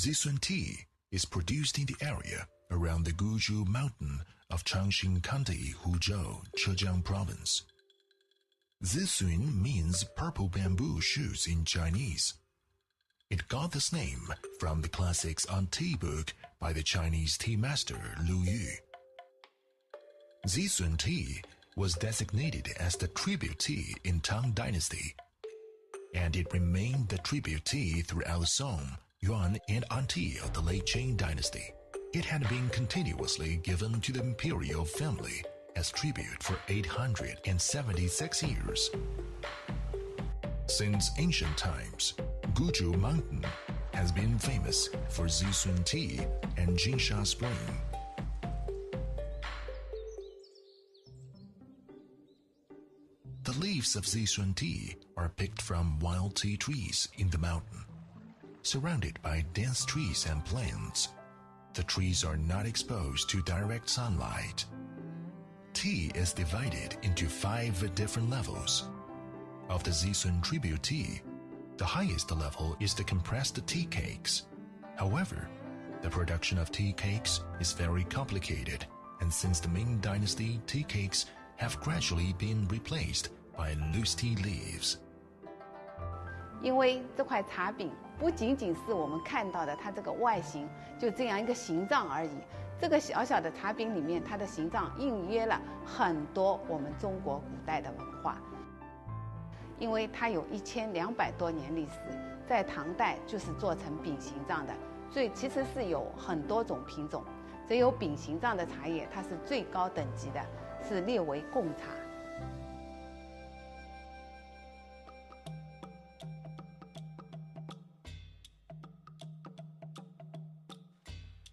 Zisun tea is produced in the area around the Guzhou mountain of Changxing County, Huzhou, Zhejiang Province. Zisun means purple bamboo shoots in Chinese. It got this name from the classics on tea book by the Chinese tea master Lu Yu. Zisun tea was designated as the tribute tea in Tang Dynasty, and it remained the tribute tea throughout Song, Yuan, and Anti of the late Qing Dynasty. It had been continuously given to the imperial family as tribute for 876 years. Since ancient times, Guzhou Mountain has been famous for Zisun tea and Jinsha Spring. The leaves of Zisun tea are picked from wild tea trees in the mountain. Surrounded by dense trees and plants, the trees are not exposed to direct sunlight. Tea is divided into 5 different levels. Of the Zisun tribute tea, the highest level is the compressed tea cakes. However, the production of tea cakes is very complicated, and since the Ming Dynasty, tea cakes have gradually been replaced by loose tea leaves. 因为这块茶饼不仅仅是我们看到的它这个外形，就这样一个形状而已。这个小小的茶饼里面，它的形状蕴约了很多我们中国古代的文化。因为它有1200多年历史，在唐代就是做成饼形状的，所以其实是有很多种品种。只有饼形状的茶叶，它是最高等级的，是列为贡茶。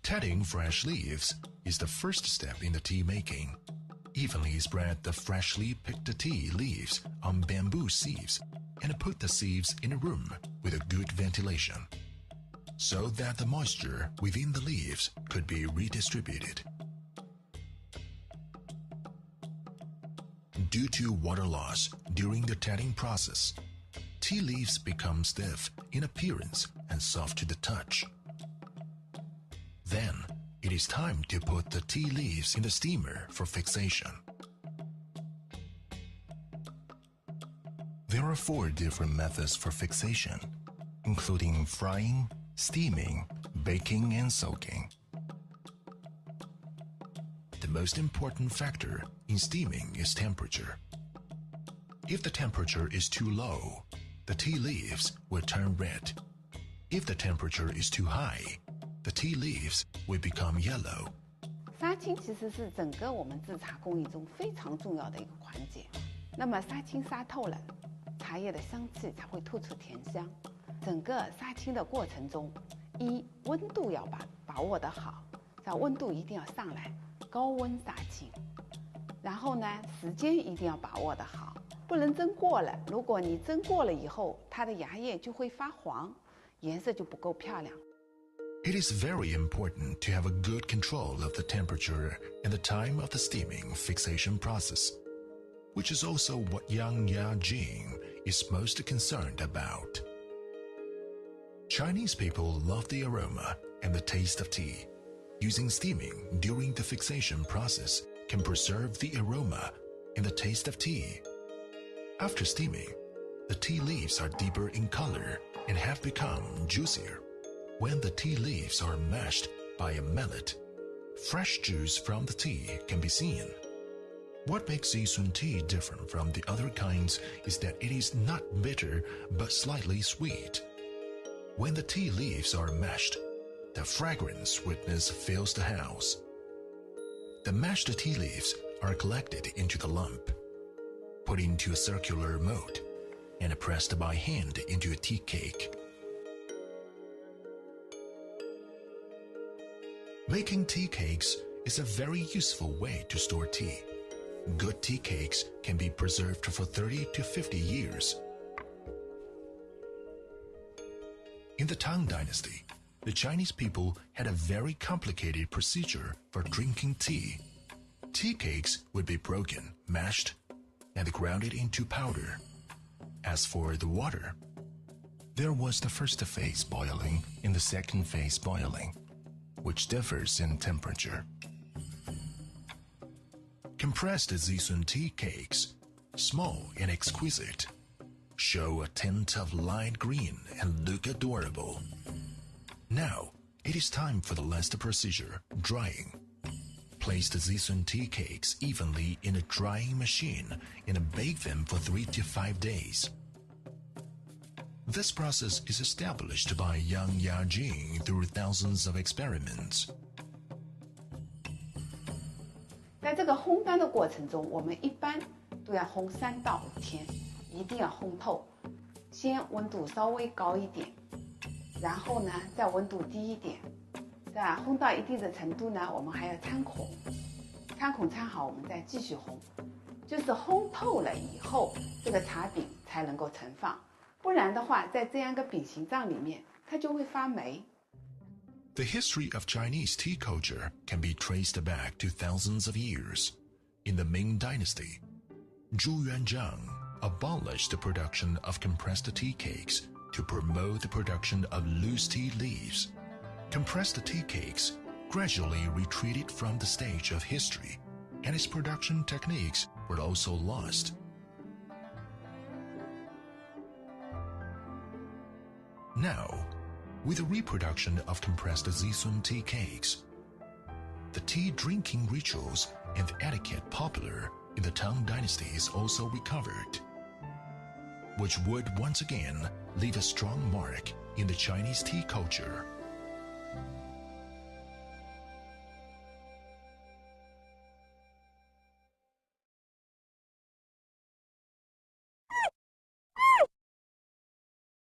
Tatting fresh leaves is the first step in the tea making. Evenly spread the freshly picked tea leaves on bamboo sieves and put the sieves in a room with a good ventilation, so that the moisture within the leaves could be redistributed. Due to water loss during the tatting process, tea leaves become stiff in appearance and soft to the touch. Then, it is time to put the tea leaves in the steamer for fixation. There are 4 different methods for fixation, including frying, steaming, baking, and soaking. The most important factor in steaming is temperature. If the temperature is too low, the tea leaves will turn red. If the temperature is too high, the tea leaves will become yellow. 杀青其实是整个我们制茶工艺中非常重要的一个环节。那么杀青杀透了，茶叶的香气才会透出甜香。整个杀青的过程中，温度要把握得好，这温度一定要上来，高温杀青。然后呢，时间一定要把握得好，不能蒸过了。如果你蒸过了以后，它的芽叶就会发黄，颜色就不够漂亮。It is very important to have a good control of the temperature and the time of the steaming fixation process, which is also what Yang Ya Jing is most concerned about. Chinese people love the aroma and the taste of tea. Using steaming during the fixation process can preserve the aroma and the taste of tea. After steaming, the tea leaves are deeper in color and have become juicier. When the tea leaves are mashed by a mallet, fresh juice from the tea can be seen. What makes Zisun tea different from the other kinds is that it is not bitter but slightly sweet. When the tea leaves are mashed, the fragrant sweetness fills the house. The mashed tea leaves are collected into the lump, put into a circular mold, and pressed by hand into a tea cake. Making tea cakes is a very useful way to store tea. Good tea cakes can be preserved for 30 to 50 years. In the Tang Dynasty, the Chinese people had a very complicated procedure for drinking tea. Tea cakes would be broken, mashed, and grounded into powder. As for the water, There was the first phase boiling and the second phase boiling, which differs in temperature. Compressed Zisun tea cakes, small and exquisite, show a tint of light green and look adorable. Now, it is time for the last procedure, drying. Place the Zisun tea cakes evenly in a drying machine and bake them for 3 to 5 days. This process is established by Yang Yajing through thousands of experiments. 在这个烘干的过程中，我们一般都要烘3到5天，一定要烘透。先温度稍微高一点，然后呢，再温度低一点。再烘到一定的程度呢，我们还要参孔，参孔参好，我们再继续烘。就是烘透了以后，这个茶饼才能够盛放，不然的话，在这样一个饼形状里面，它就会发霉。The history of Chinese tea culture can be traced back to thousands of years. In the Ming Dynasty, Zhu Yuanzhang abolished the production of compressed tea cakes to promote the production of loose tea leaves. Compressed tea cakes gradually retreated from the stage of history, and its production techniques were also lost. Now, with the reproduction of compressed Zisun tea cakes, the tea drinking rituals and etiquette popular in the Tang Dynasty is also recovered, which would once again leave a strong mark in the Chinese tea culture.